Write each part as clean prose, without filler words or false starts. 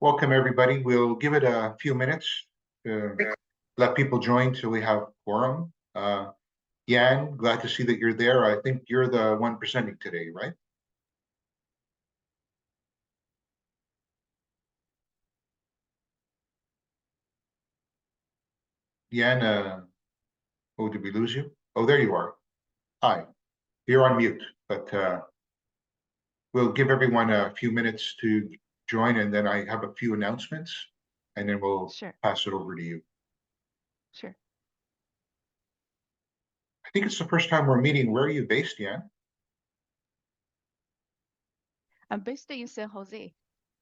Welcome, everybody. We'll give it a few minutes to let people join till we have quorum. Yan, glad to see that you're there. I think you're the one presenting today, right? Yan, oh, did we lose you? Oh, there you are. Hi, you're on mute, but we'll give everyone a few minutes to join, and then I have a few announcements, and then we'll pass it over to you. Sure. I think it's the first time we're meeting. Where are you based, Yan? I'm based in San Jose.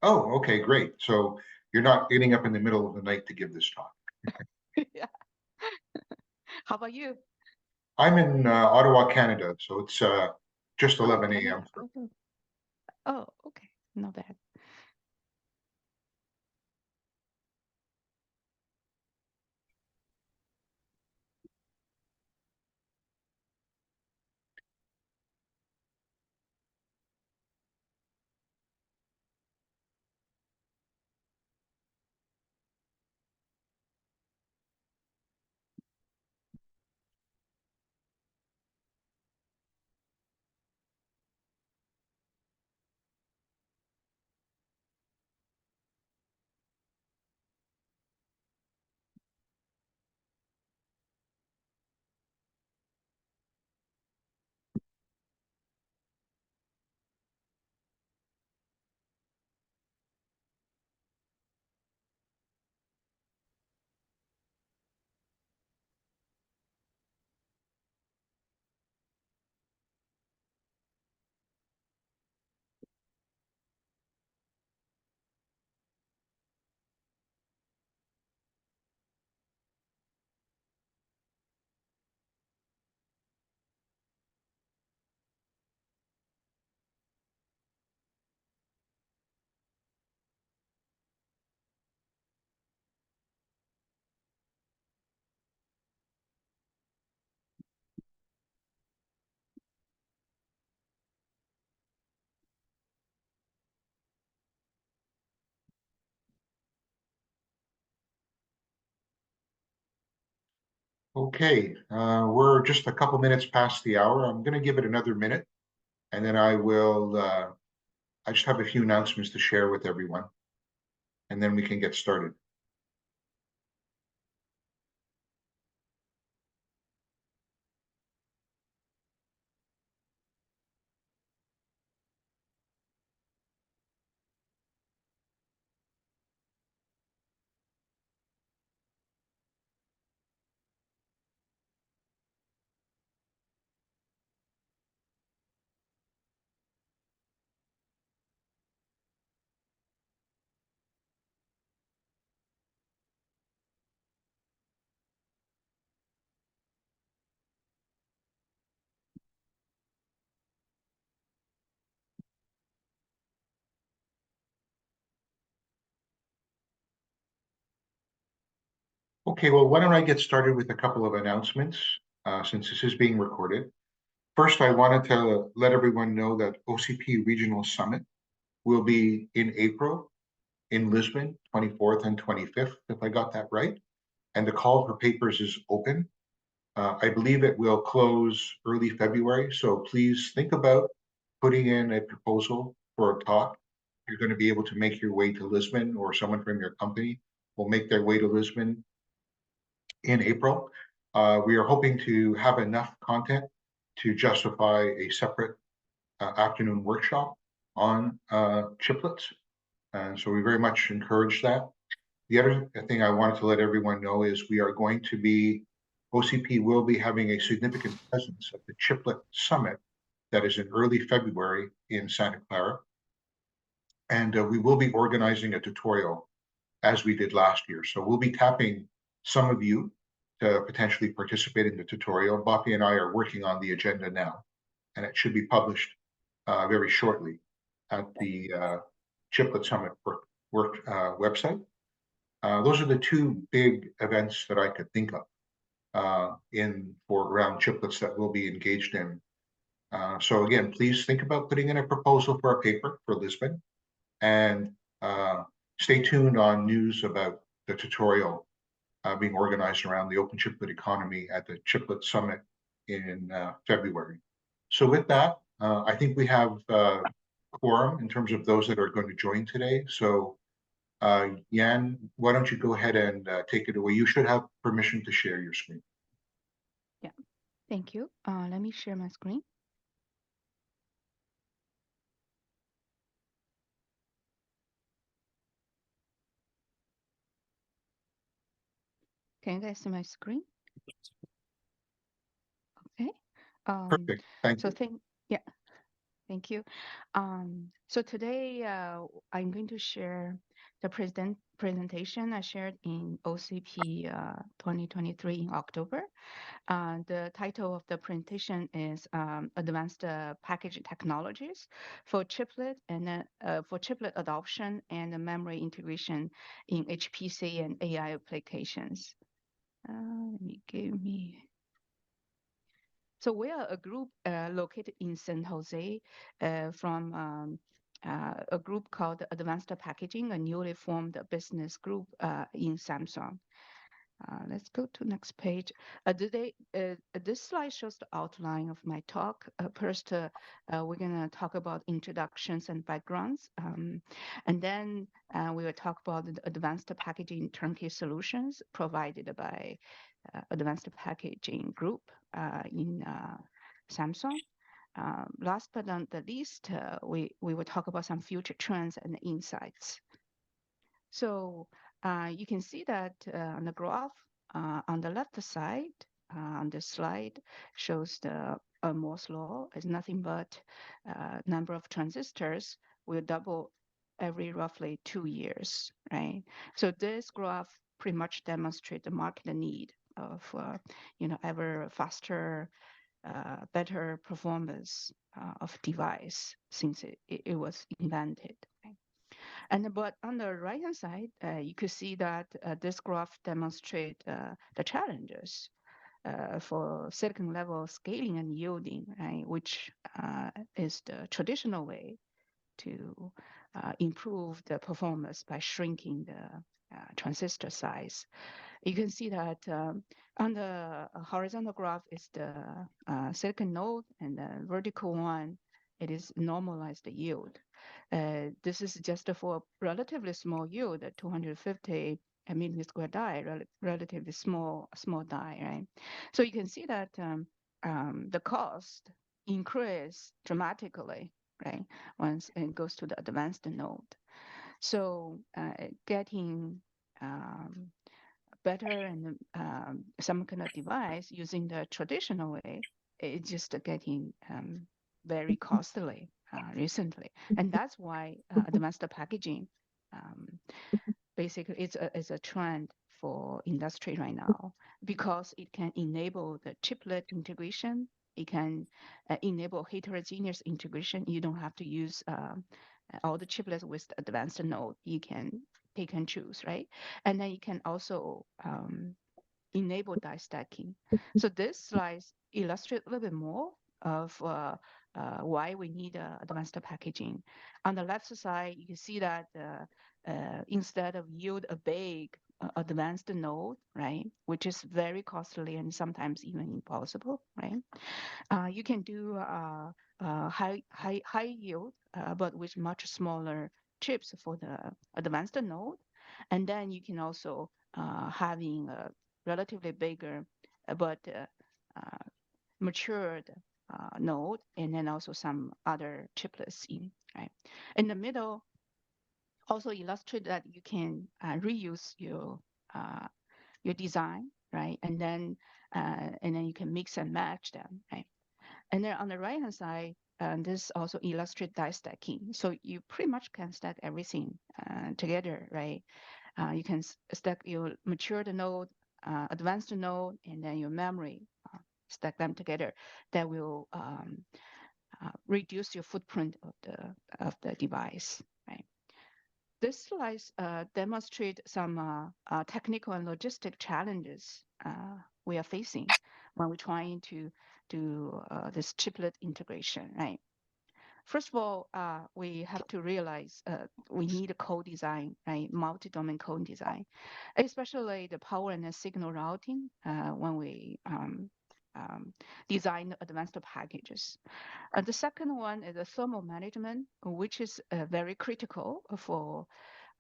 Oh, okay, great. So you're not getting up in the middle of the night to give this talk. Yeah. How about you? I'm in Ottawa, Canada, so it's just 11 a.m. Oh, okay. Not bad. Okay, we're just a couple minutes past the hour. I'm going to give it another minute, and then I will. I just have a few announcements to share with everyone, and then we can get started. Okay, well, why don't I get started with a couple of announcements since this is being recorded. First, I wanted to let everyone know that OCP Regional Summit will be in April in Lisbon, 24th and 25th, if I got that right. And the call for papers is open. I believe it will close early February, so please think about putting in a proposal for a talk. You're going to be able to make your way to Lisbon, or someone from your company will make their way to Lisbon in April. We are hoping to have enough content to justify a separate afternoon workshop on chiplets. And so we very much encourage that. The other thing I wanted to let everyone know is we are going to be, OCP will be having a significant presence at the Chiplet Summit that is in early February in Santa Clara. And we will be organizing a tutorial as we did last year. So we'll be tapping some of you to potentially participate in the tutorial. Boppy and I are working on the agenda now, and it should be published very shortly at the Chiplet Summit website. Those are the two big events that I could think of for around chiplets that we'll be engaged in. So again, please think about putting in a proposal for a paper for Lisbon, and stay tuned on news about the tutorial being organized around the open chiplet economy at the Chiplet Summit in February. So with that, I think we have quorum in terms of those that are going to join today. So Yan, why don't you go ahead and take it away? You should have permission to share your screen. Yeah, thank you. Let me share my screen. Can you guys see my screen? Okay. Perfect. Thank So you. yeah, thank you. So today I'm going to share the presentation I shared in OCP 2023 in October. The title of the presentation is Advanced Package Technologies for Chiplet and for chiplet adoption and memory integration in HPC and AI applications. Let me give me. So we are a group located in San Jose from a group called Advanced Packaging, a newly formed business group in Samsung. Let's go to next page. This slide shows the outline of my talk. First, we're going to talk about introductions and backgrounds. And then we will talk about the advanced packaging turnkey solutions provided by Advanced Packaging Group in Samsung. Last but not the least, we will talk about some future trends and insights. So you can see that on the graph on the left side on the slide shows the Moore's law is nothing but number of transistors will double every roughly 2 years, right? So this graph pretty much demonstrates the market need of ever faster, better performance of device since it was invented. Right? But on the right hand side, you could see that this graph demonstrates the challenges for silicon level scaling and yielding, right, which is the traditional way to improve the performance by shrinking the transistor size. You can see that on the horizontal graph is the silicon node, and the vertical one, it is normalized yield. This is just for a relatively small yield, 250 millimeter square die, relatively small die, right? So you can see that the cost increase dramatically, right, once it goes to the advanced node. So getting better and some kind of device using the traditional way, it's just getting very costly recently. And that's why advanced packaging basically it's a trend for industry right now because it can enable the chiplet integration. It can enable heterogeneous integration. You don't have to use all the chiplets with the advanced node. You can pick and choose, right? And then you can also enable die stacking. So this slide illustrates a little bit more of why we need advanced packaging. On the left side, you can see that instead of yield a big advanced node, right, which is very costly and sometimes even impossible, right? You can do high yield, but with much smaller chips for the advanced node, and then you can also having a relatively bigger but matured node, and then also some other chiplets in, right? In the middle, also illustrate that you can reuse your design, right? And then you can mix and match them, right? And then on the right hand side, this also illustrates die stacking. So you pretty much can stack everything together, right? You can stack your matured node, advanced node, and then your memory, stack them together. That will reduce your footprint of the device, right? This slide demonstrate some technical and logistic challenges we are facing when we're trying to do this chiplet integration, right? first of all, we have to realize we need a co-design, right? Multi-domain co-design, especially the power and the signal routing when we design advanced packages. The second one is the thermal management, which is very critical for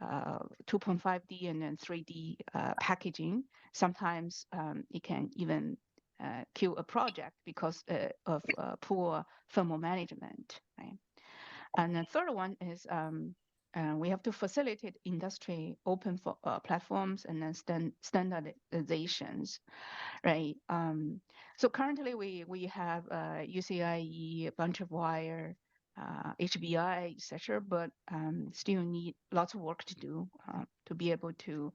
2.5D and then 3D packaging. Sometimes it can even kill a project because of poor thermal management, right? And the third one is we have to facilitate industry open for, platforms and then standardizations, right? So currently we have UCIe, a bunch of wire, HBI, etc., but still need lots of work to do to be able to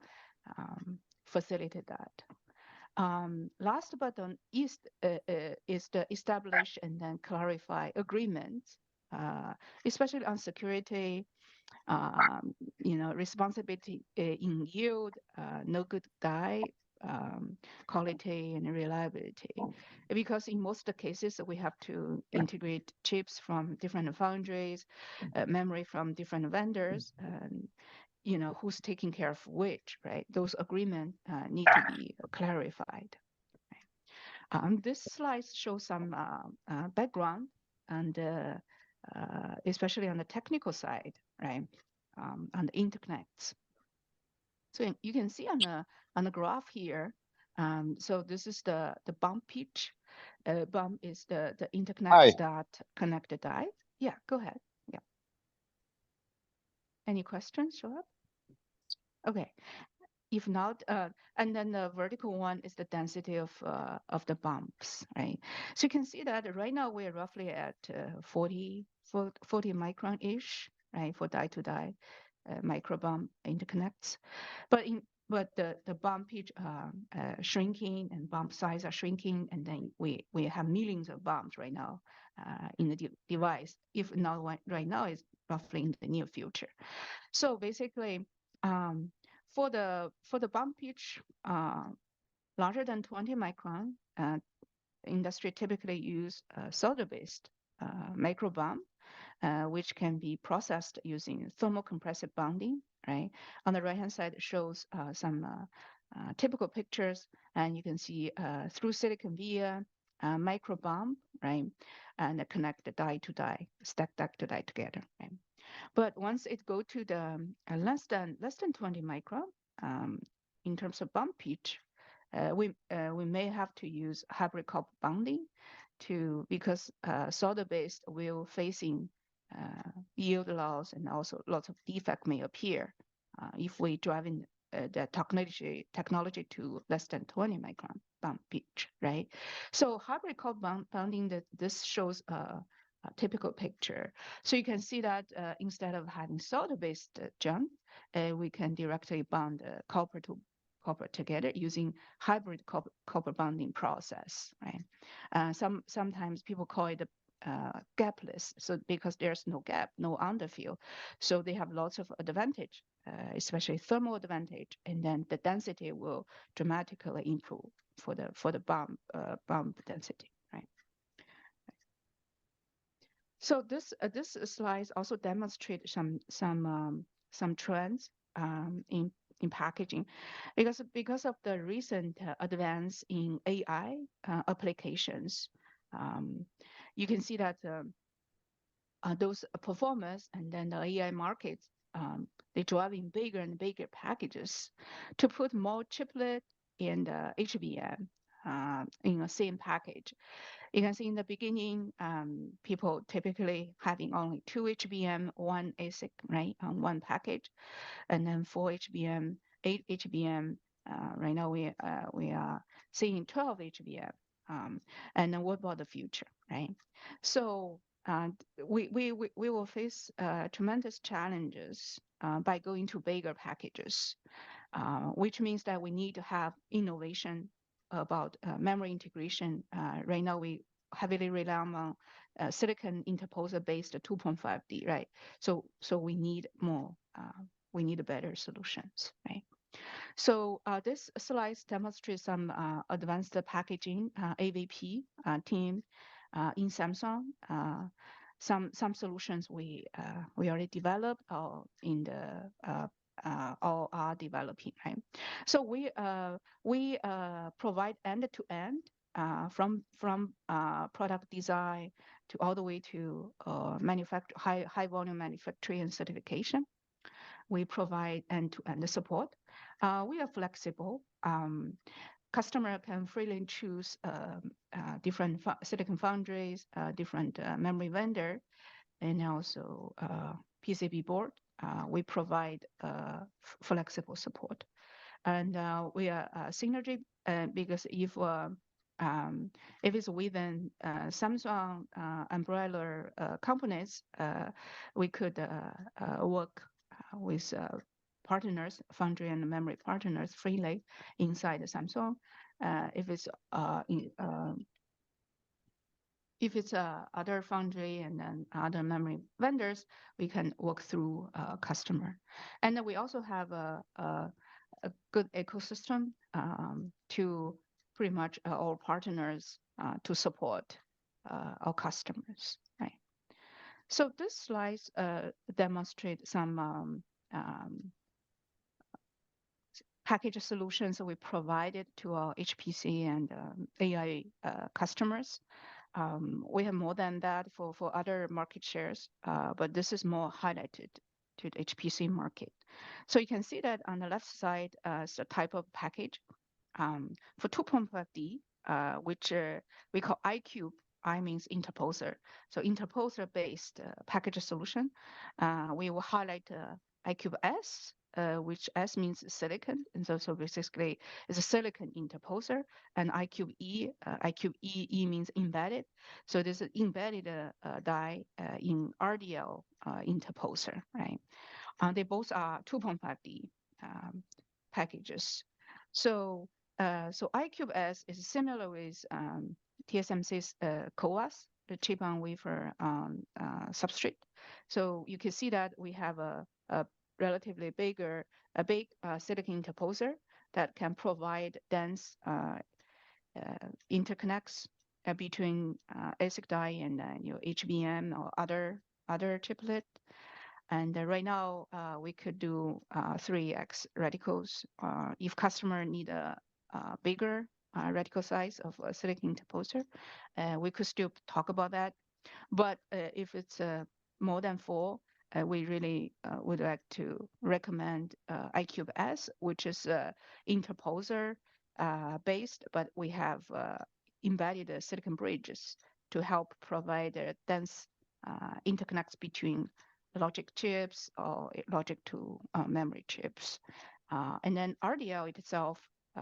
facilitate that. Last but not least is the establish and then clarify agreements, especially on security, responsibility in yield, no good die, quality and reliability. Because in most cases, we have to integrate chips from different foundries, memory from different vendors, and who's taking care of which, right? Those agreements need to be clarified. This slide shows some background and especially on the technical side, right? On the interconnects. So you can see on the graph here. So this is the bump pitch. Bump is the interconnects that connect the die. Yeah, go ahead. Yeah. Any questions, Shoab? Okay. If not, and then the vertical one is the density of the bumps, right? So you can see that right now we're roughly at 40 micron-ish, right, for die-to-die micro bump interconnects. But the bump pitch shrinking and bump size are shrinking, and then we have millions of bumps right now in the device. If not right now, it's roughly in the near future. So basically, for the bump pitch larger than 20 micron, industry typically use solder-based micro bump, which can be processed using thermocompressive bonding, right? On the right-hand side shows some typical pictures, and you can see through silicon via micro bump, right? And connect the die to die, stack to die together, right? But once it go to the less than 20 micron, in terms of bump pitch, we may have to use hybrid copper bonding because solder-based will facing yield loss and also lots of defect may appear if we driving the technology to less than 20 micron bump pitch, right? So hybrid copper bonding, this shows a typical picture. So you can see that instead of having solder-based jump, we can directly bond copper to copper together using hybrid copper bonding process, right? Sometimes people call it gapless, so because there's no gap, no underfill, so they have lots of advantage, especially thermal advantage, and then the density will dramatically improve for the bump density, right? So this slide also demonstrate some trends in packaging, because of the recent advance in AI applications. You can see that those performers and then the AI markets, they're driving bigger and bigger packages to put more chiplet and HBM in the same package. You can see in the beginning, people typically having only 2 HBM, 1 ASIC, right, on one package, and then 4 HBM, 8 HBM. Right now we are seeing 12 HBM. And then what about the future, right? So we will face tremendous challenges by going to bigger packages, which means that we need to have innovation about memory integration. Right now, we heavily rely on silicon interposer-based 2.5D, right? So we need more. We need better solutions, right? So this slide demonstrates some advanced packaging AVP team in Samsung. some solutions we already developed or in the or are developing, right? So we provide end to end from product design to all the way to manufacture high volume manufacturing and certification. We provide end to end support. We are flexible. Customer can freely choose different silicon foundries, different memory vendor, and also PCB board. We provide flexible support, and we are synergy because if it's within Samsung umbrella companies, we could work with partners, foundry and memory partners freely inside the Samsung. If it's other foundry and then other memory vendors, we can work through customer. And then we also have a good ecosystem to pretty much all partners to support our customers, right? So this slides demonstrate some package solutions we provided to our HPC and AI customers. We have more than that for other market shares, but this is more highlighted to the HPC market. So you can see that on the left side is the type of package. For 2.5D, which we call iCube, I means interposer. So interposer-based package solution. We will highlight iCube S, which S means silicon, and so basically it's a silicon interposer, and iCube E means embedded. So this is embedded die in RDL interposer, right? They both are 2.5D packages. So iCube S is similar with TSMC's CoWoS, the chip on wafer substrate. So you can see that we have a relatively big silicon interposer that can provide dense interconnects between ASIC die and HBM or other chiplet. And right now we could do 3x reticles. If customer need a bigger reticle size of a silicon interposer, we could still talk about that. But if it's more than 4, we really would like to recommend iCube S, which is interposer based, but we have embedded silicon bridges to help provide dense interconnects between logic chips or logic to memory chips. And then RDL itself,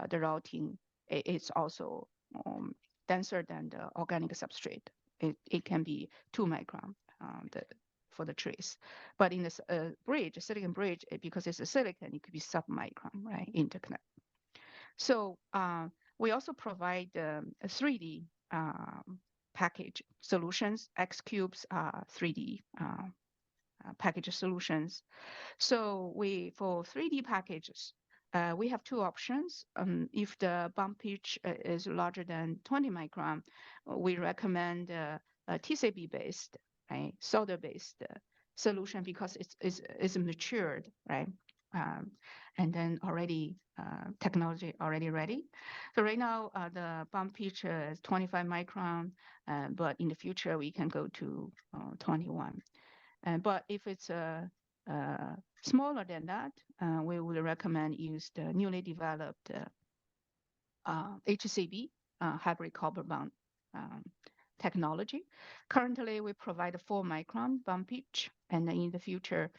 the routing is also denser than the organic substrate. It can be 2 micron for the trace. But in this bridge, silicon bridge, because it's a silicon, it could be sub-micron, right, interconnect. So we also provide 3D package solutions. X cubes are 3D package solutions. So for 3D packages, we have 2 options. If the bump pitch is larger than 20 micron, we recommend a TCB-based, right, solder-based solution because it's matured, right? And then already technology already ready. So right now the bump pitch is 25 micron, but in the future we can go to 21. But if it's smaller than that, we would recommend use the newly developed HCB, hybrid copper bond technology. Currently, we provide a 4 micron bump pitch, and in the future,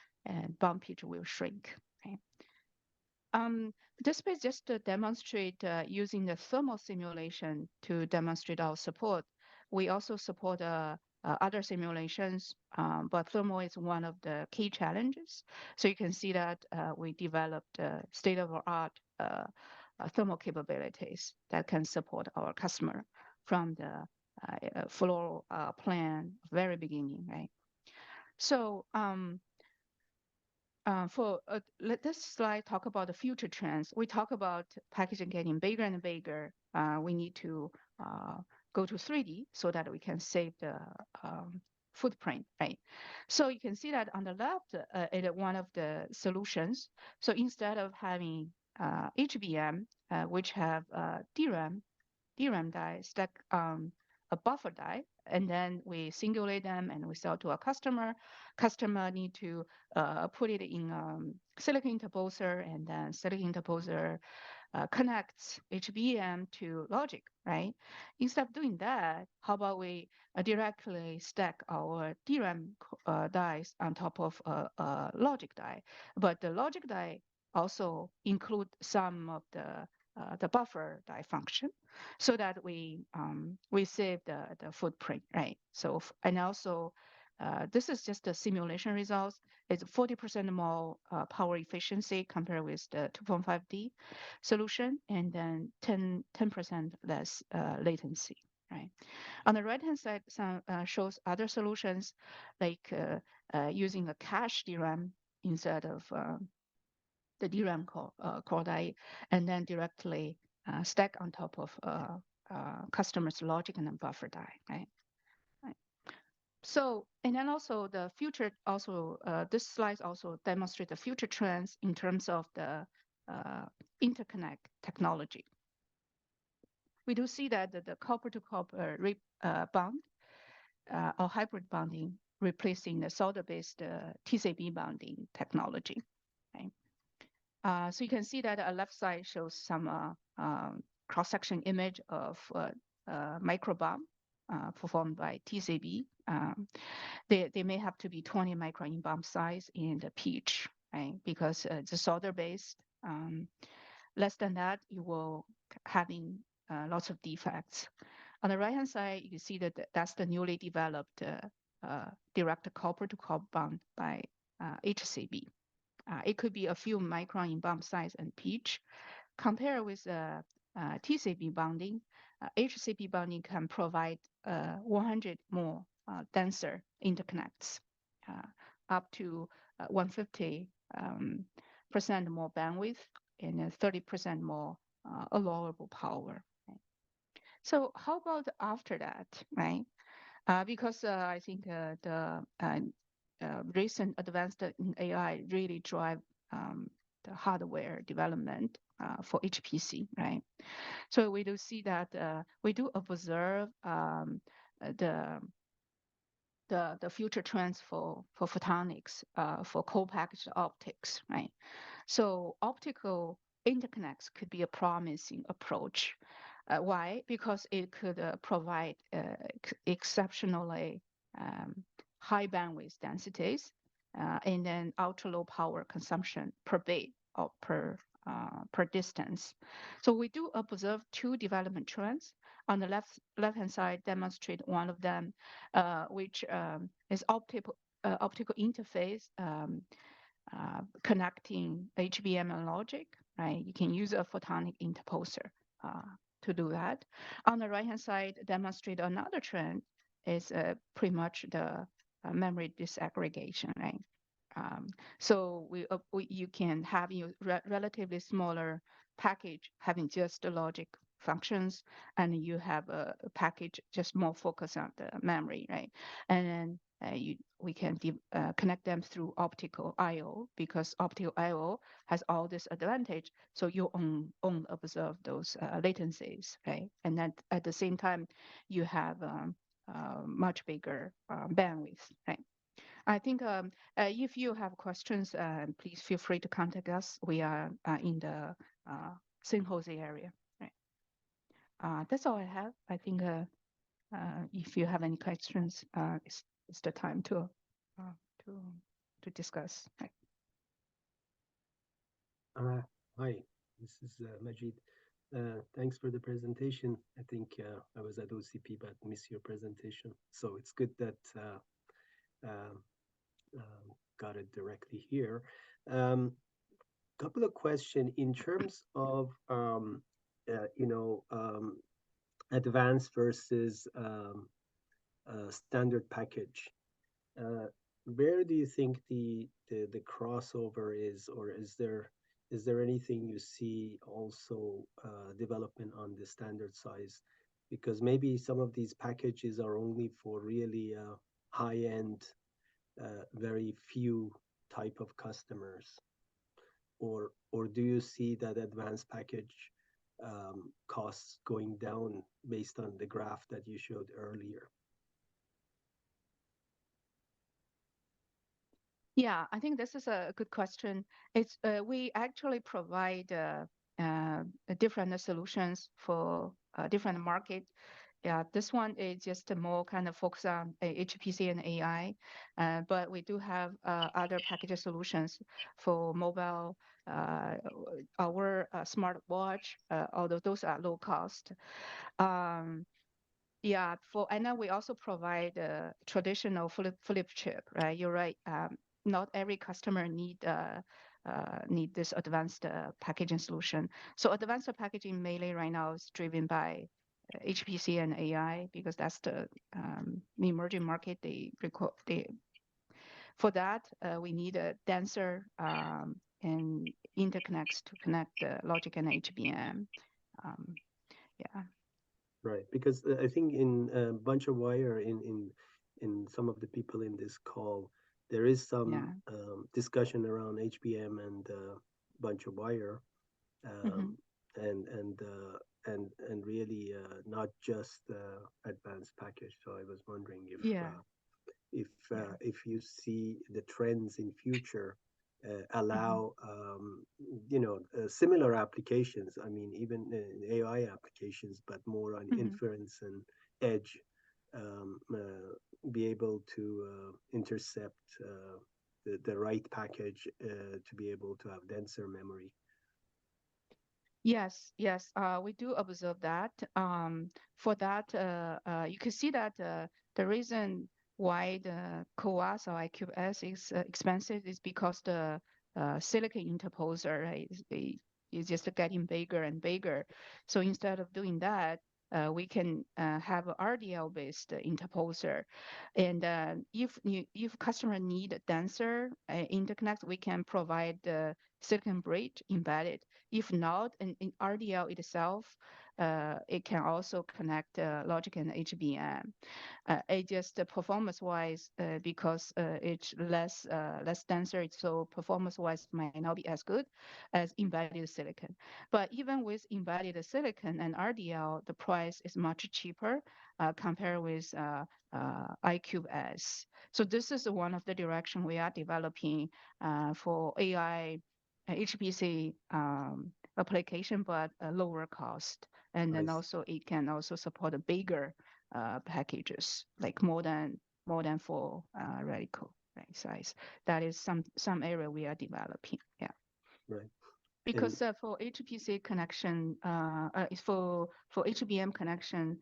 bump pitch will shrink. Okay. This page just to demonstrate using the thermal simulation to demonstrate our support. We also support other simulations, but thermal is one of the key challenges. So you can see that we developed state-of-the-art thermal capabilities that can support our customer from the floor plan very beginning, right? So let this slide talk about the future trends. We talk about packaging getting bigger and bigger. We need to go to 3D so that we can save the footprint, right? So you can see that on the left, it one of the solutions. So instead of having HBM, which have DRAM die stack a buffer die, and then we singulate them and we sell to a customer. Customer need to put it in silicon interposer, and then silicon interposer connects HBM to logic, right? Instead of doing that, how about we directly stack our DRAM dies on top of a logic die? But the logic die also include some of the buffer die function, so that we save the footprint, right? So and also this is just the simulation results. It's 40% more power efficiency compared with the 2.5D solution, and then 10% less latency, right? On the right-hand side, some shows other solutions like using a cache DRAM instead of the DRAM core die, and then directly stack on top of customer's logic and then buffer die, right? Right. So, and then also the future, also this slide also demonstrate the future trends in terms of the interconnect technology. We do see that the copper to copper bond or hybrid bonding replacing the solder-based TCB bonding technology. Right? So you can see that the left side shows some cross-section image of microbump performed by TCB. They may have to be 20 micron in bump size in the pitch, right? Because it's a solder-based. Less than that, you will having lots of defects. On the right-hand side, you can see that that's the newly developed direct copper to copper bond by HCB. It could be a few micron in bump size and pitch. Compared with TCB bonding, HCB bonding can provide 100 more denser interconnects, up to 150% more bandwidth and 30% more allowable power. Right? So how about after that, right? Because I think the recent advanced in AI really drive the hardware development for HPC, right? So we do see that we do observe the the future trends for photonics, for co-packaged optics, right? So optical interconnects could be a promising approach. Why? Because it could provide exceptionally high bandwidth densities and then ultra low power consumption per bit or per distance. So we do observe two development trends. On the left-hand side, demonstrate one of them, which is optical interface connecting HBM and logic, right? You can use a photonic interposer to do that. On the right-hand side, demonstrate another trend is pretty much the memory disaggregation, right? So you can have your relatively smaller package having just the logic functions, and you have a package just more focused on the memory, right? And then we can connect them through optical I/O, because optical I/O has all this advantage. So you only observe those latencies, right? And then at the same time, you have much bigger bandwidth, right? I think if you have questions, please feel free to contact us. We are in the San Jose area. Right. That's all I have. I think if you have any questions, it's the time uh, to to discuss. Right. Hi, this is Majid. Thanks for the presentation. I think I was at OCP but missed your presentation. So it's good that got it directly here. Couple of questions in terms of you know, advanced versus standard package. Where do you think the crossover is, or is there anything you see also development on the standard size? Because maybe some of these packages are only for really high-end, very few type of customers, or do you see that advanced package costs going down based on the graph that you showed earlier? Yeah, I think this is a good question. It's we actually provide different solutions for different market. Yeah, this one is just a more kind of focus on HPC and AI, but we do have other package solutions for mobile, our smartwatch, although those are low cost. Um, yeah, and then we also provide traditional flip chip, right? You're right. Not every customer need this advanced packaging solution. So advanced packaging mainly right now is driven by HPC and AI because that's the emerging market. For that we need a denser and interconnects to connect the logic and HBM. Um, yeah, Right, because I think in a bunch of wire in some of the people in this call, there is some yeah. discussion around HBM and bunch of wire, Hmm. um, and really not just advanced package. So I was wondering Yeah, yeah. if you see the trends in future Hmm. allow similar applications. I mean, even AI applications, but more on Hmm. inference and edge, be able to intercept the right package to be able to have denser memory. Yes, yes, we do observe that. For that, you can see that the reason why the CoWoS or IQS is expensive is because the silicon interposer, right, is just getting bigger and bigger. So instead of doing that, we can have a RDL-based interposer, and if customer need a denser interconnect, we can provide the silicon bridge embedded. If not, in RDL itself, it can also connect logic and HBM. It just performance-wise, because it's less denser, so performance-wise might not be as good as embedded silicon. But even with embedded silicon and RDL, the price is much cheaper compared with IQS. So this is one of the direction we are developing for AI HPC application, but lower cost. And I then see. also it can also support a bigger packages, like more than 4 radical, right, size. That is some area we are developing. Yeah. Right. And Because for HPC connection, for HBM connection,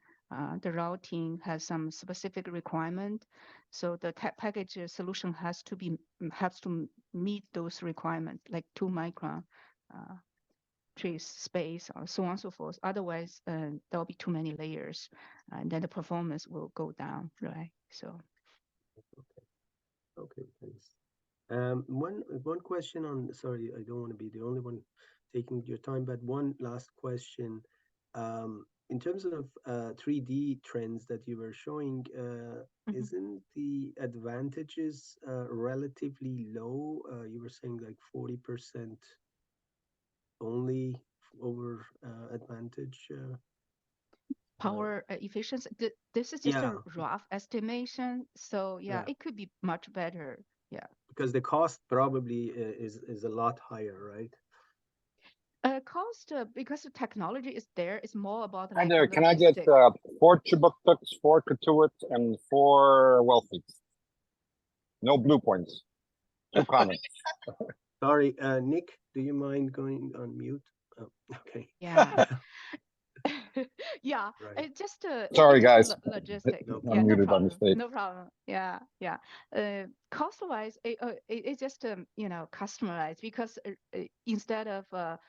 the routing has some specific requirement. So the package solution has to meet those requirements, like 2 micron trace space, or so on and so forth. Otherwise, there'll be too many layers, and then the performance will go down, right? So. okay, thanks. One question on, sorry, I don't want to be the only one taking your time, but one last question. In terms of 3D trends that you were showing, Mhm. isn't the advantages relatively low? You were saying like 40% only over advantage. Power efficiency. This is just Yeah, a rough estimation. So yeah, yeah, it could be much better. Yeah. because the cost probably is a lot higher, right? Cost because the technology is there. It's more about Hi like there. Can I get logistic. 4 Chibuk, 4 Katuit, and 4 Wealthies? No blue points. 2 comments. Sorry, Nick, do you mind going on mute? Oh, okay. Yeah. Yeah, Right. it's just Sorry, it's just guys. logistic. No Yeah, no problem. Unmuted by problem, mistake. no problem. Yeah, yeah. Cost wise, it's just customized because instead of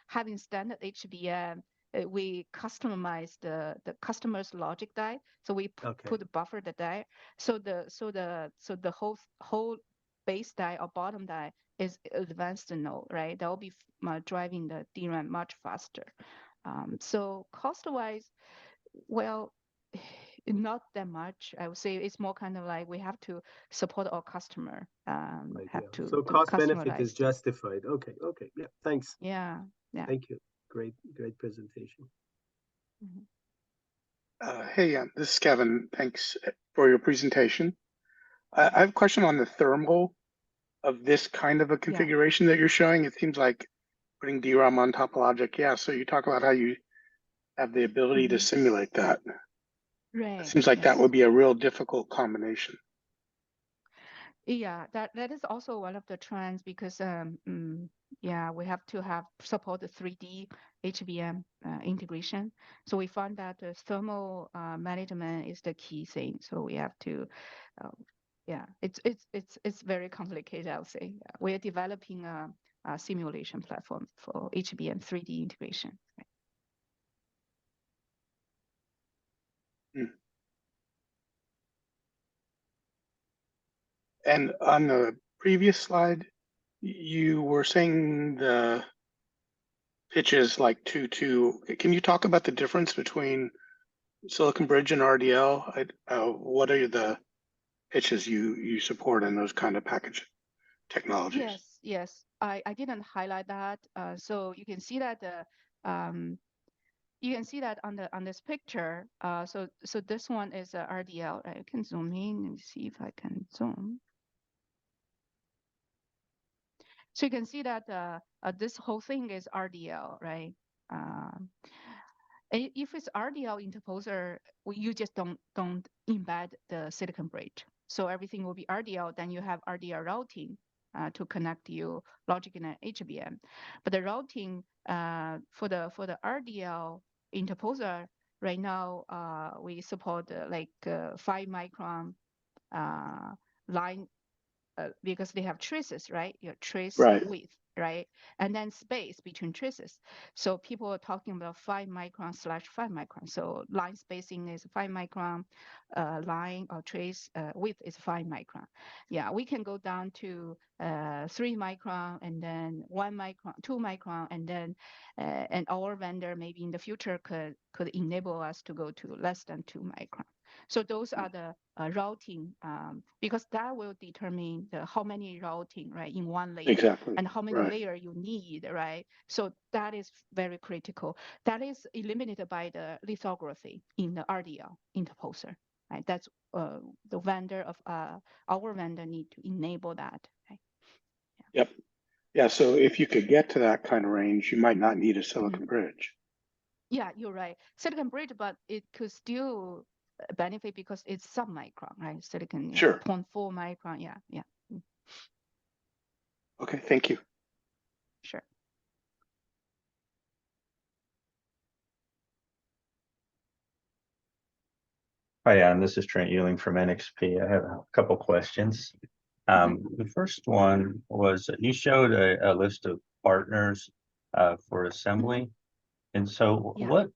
having standard HBM, we customize the customer's logic die. So we Okay. put buffer the die. So the whole base die or bottom die is advanced node, right? That will be driving the DRAM much faster. So cost-wise, well, not that much. I would say it's more kind of like we have to support our customer, Right, have yeah. to So cost benefit customize is the- justified. Okay, yeah, thanks. Yeah, yeah. Thank you. Great presentation. Mhm. Hey, this is Kevin. Thanks for your presentation. I have a question on the thermal of this kind of a configuration that you're showing. It seems like putting DRAM on top of logic. Yeah, so you talk about how you have the ability to simulate that. It Right. seems like that Yes. would be a real difficult combination. Yeah, that is also one of the trends because yeah, we have to have support the 3D HBM integration. So we found that the thermal management is the key thing. So we have to, yeah, it's very complicated, I would say. Yeah. We are developing a simulation platform for HBM 3D integration. Hmm. And on the previous slide, you were saying the pitch is like 2-2. Can you talk about the difference between Silicon Bridge and RDL? What are the pitches you support in those kind of package technologies? Yes. I didn't highlight that. So you can see that you can see that on this picture. So this one is a RDL. Right? You can zoom in and see if I can zoom. So you can see that this whole thing is RDL, right? If it's RDL interposer, you just don't embed the silicon bridge. So everything will be RDL. Then you have RDL routing to connect your logic and HBM. But the routing for the RDL interposer right now, we support 5-micron line because they have traces, right? Your trace Right. width, right? And then space between traces. So people are talking about 5-micron/5-micron. So line spacing is 5-micron, line or trace width is 5-micron. Yeah, we can go down to 3-micron and then 1-micron, 2-micron, and then and our vendor maybe in the future could enable us to go to less than 2-micron. So those are the routing because that will determine how many routing, right, in one layer Exactly. and how many Right. layer you need, right? So that is very critical. That is eliminated by the lithography in the RDL interposer, right? That's the vendor of our vendor need to enable that. Right? Yep. Yeah. So if you could get to that kind of range, you might not need a silicon bridge. Yeah, you're right. Silicon bridge, but it could still benefit because it's sub-micron, right? Silicon, Sure. 0.4 micron. Yeah. Okay. Thank you. Sure. Hi, this is Trent Ewing from NXP. I have a couple questions. The first one was you showed a list of partners for assembly. And so Yeah.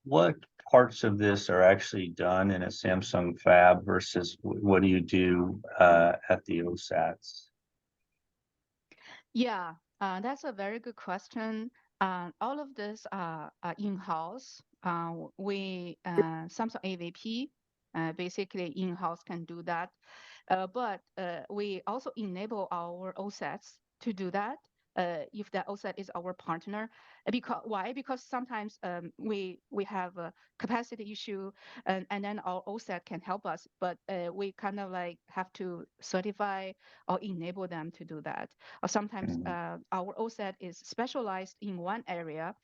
what parts of this are actually done in a Samsung fab versus what do you do at the OSATs? Yeah, that's a very good question. All of this are in-house. We Samsung AVP basically in-house can do that. But we also enable our OSATs to do that if the OSAT is our partner. Because why? Because sometimes we have a capacity issue, and then our OSAT can help us, but we kind of like have to certify or enable them to do that. Or sometimes our OSAT is specialized in one area,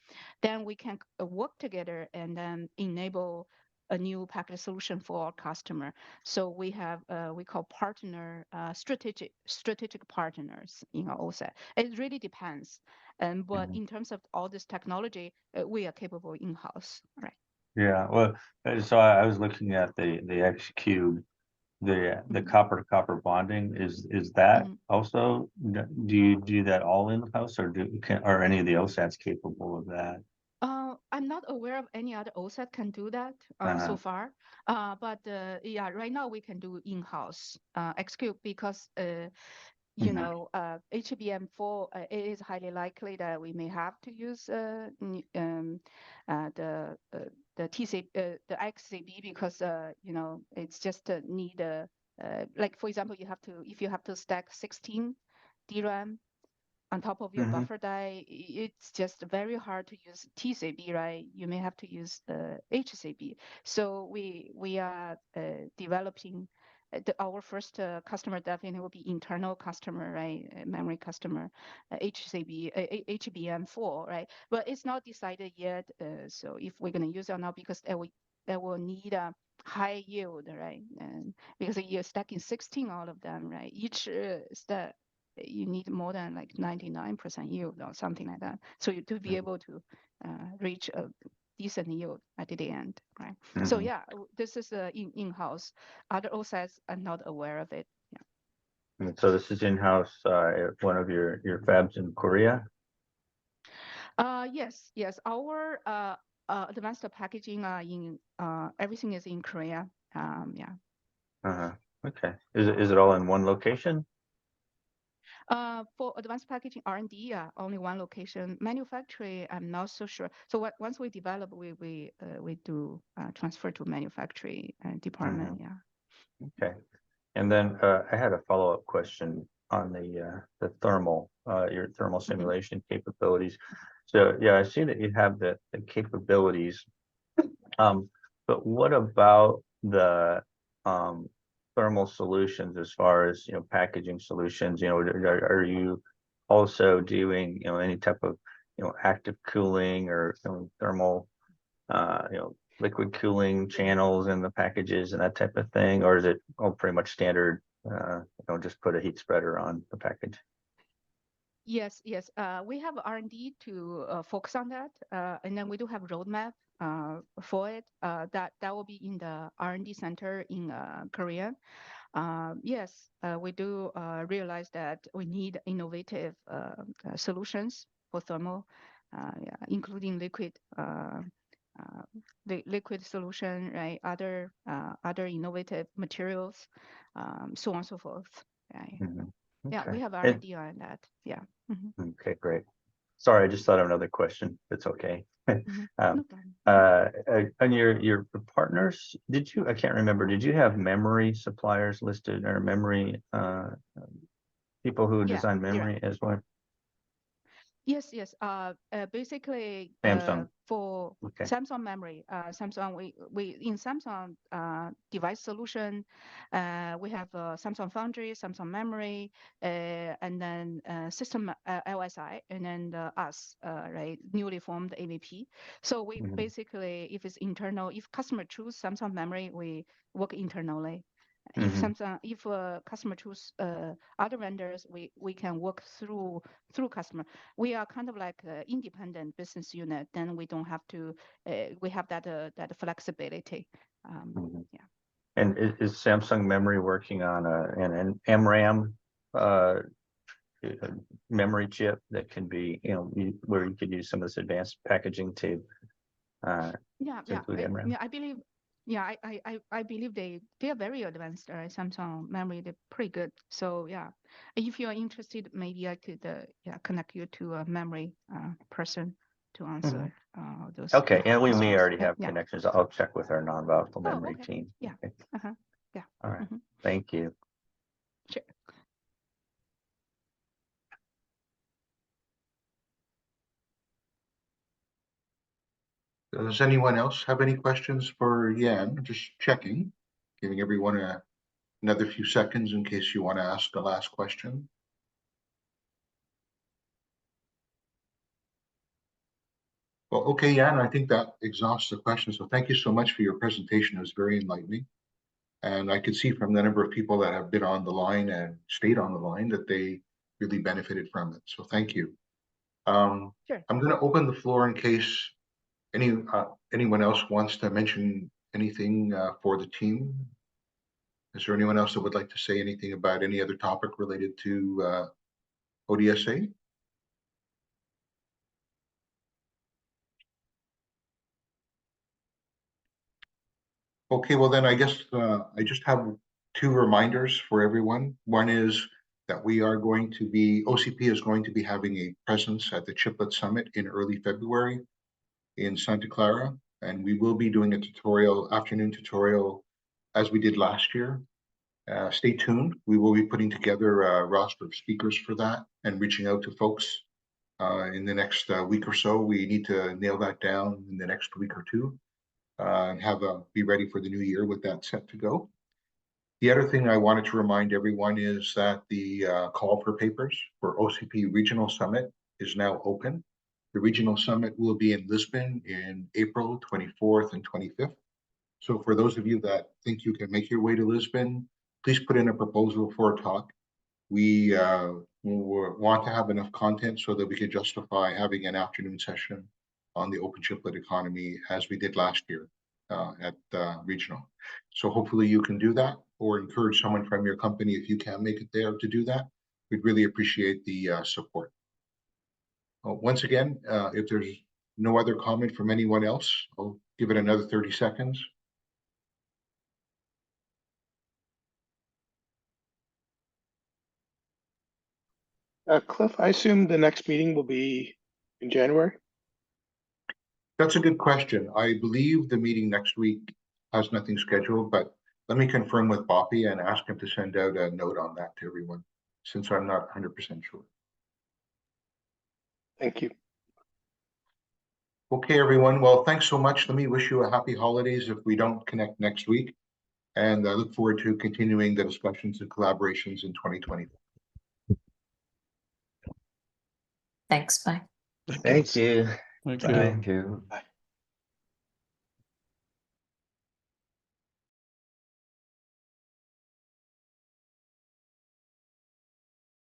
then we can work together and then enable a new package solution for our customer. So we have we call partner strategic partners in our OSAT. It really depends. But in terms of all this technology, we are capable in-house, right? Yeah, well, so I was looking at the X cube, the copper to copper bonding. Is that also, do you do that all in-house or are any of the OSATs capable of that? I'm not aware of any other OSAT can do that so far. But yeah, right now we can do in-house Xcube because you know HBM4 it is highly likely that we may have to use the TC the XCB because you know, it's just need like for example, if you have to stack 16 DRAM on top of your buffer die, it's just very hard to use TCB, right? You may have to use HCB. So we are developing our first customer definitely will be internal customer, right? Memory customer, HCB, HBM4, right? But it's not decided yet. So if we're going to use it or not, because that will need a high yield, right? And because you're stacking 16 all of them, right? Each stack you need more than like 99% yield or something like that. So to be able to reach a decent yield at the end, right? So yeah, this is in-house. Other OSATs are not aware of it. Yeah. And so this is in-house at one of your fabs in Korea? Yes. Our advanced packaging in everything is in Korea. Yeah. Okay. Is it all in one location? For advanced packaging R&D, only one location. Manufacturing, I'm not so sure. So once we develop, we do transfer to manufacturing department. Yeah. Okay. And then I had a follow-up question on the thermal, your thermal simulation capabilities. So yeah, I see that you have the capabilities. But what about the thermal solutions as far as, you know, packaging solutions? You know, are you also doing, you know, any type of, you know, active cooling or, you know, thermal, you know, liquid cooling channels in the packages and that type of thing, or is it all pretty much standard? You know, just put a heat spreader on the package. Yes. We have R&D to focus on that, and then we do have roadmap for it. That will be in the R&D center in Korea. Yes, we do realize that we need innovative solutions for thermal, including liquid solution, right? Other innovative materials, so on and so forth. Right? Yeah, we have R&D on that. Yeah. Okay, great. Sorry, I just thought of another question. It's okay. No problem. On your partners, I can't remember, did you have memory suppliers listed or memory people who design memory as well? Yes. Basically, Samsung. For Samsung memory, Samsung, we in Samsung device solution, we have Samsung Foundry, Samsung Memory, and then system LSI, and then us, right, newly formed AVP. So we basically, if it's internal, if customer choose Samsung Memory, we work internally. If customer choose other vendors, we can work through customer. We are kind of like an independent business unit. Then we don't have to. We have that flexibility. Yeah. And is Samsung Memory working on an MRAM memory chip that can be, you know, where you could use some of this advanced packaging to include MRAM? I believe. Yeah, I believe they are very advanced. Samsung Memory, they're pretty good. So yeah, if you are interested, maybe I could connect you to a memory person to answer those. Okay, and we may already have connections. I'll check with our non-volatile memory team. Yeah. Okay. Yeah. All right. Thank you. Sure. Does anyone else have any questions for Yan? Just checking, giving everyone another few seconds in case you want to ask the last question. Well, okay, Yan, I think that exhausts the questions. So thank you so much for your presentation. It was very enlightening. And I could see from the number of people that have been on the line and stayed on the line that they really benefited from it. So thank you. Sure. I'm going to open the floor in case anyone else wants to mention anything for the team. Is there anyone else that would like to say anything about any other topic related to ODSA? Okay, well then I guess I just have two reminders for everyone. One is that OCP is going to be having a presence at the Chiplet Summit in early February in Santa Clara. and we will be doing a tutorial, afternoon tutorial, as we did last year. Stay tuned. We will be putting together a roster of speakers for that and reaching out to folks in the next week or so. We need to nail that down in the next week or two and be ready for the new year with that set to go. The other thing I wanted to remind everyone is that the call for papers for OCP Regional Summit is now open. The Regional Summit will be in Lisbon in April 24th and 25th. So for those of you that think you can make your way to Lisbon, please put in a proposal for a talk. We want to have enough content so that we can justify having an afternoon session on the open chiplet economy as we did last year at Regional. So hopefully you can do that, or encourage someone from your company if you can make it there to do that. We'd really appreciate the support. Once again, if there's no other comment from anyone else, I'll give it another 30 seconds. Cliff, I assume the next meeting will be in January? That's a good question. I believe the meeting next week has nothing scheduled, but let me confirm with Boppy and ask him to send out a note on that to everyone, since I'm not 100% sure. Thank you. Okay, everyone. Well, thanks so much. Let me wish you a happy holidays if we don't connect next week. And I look forward to continuing the discussions and collaborations in 2020. Thanks. Bye. Thank you. Thank Bye. you. Thank you. Bye.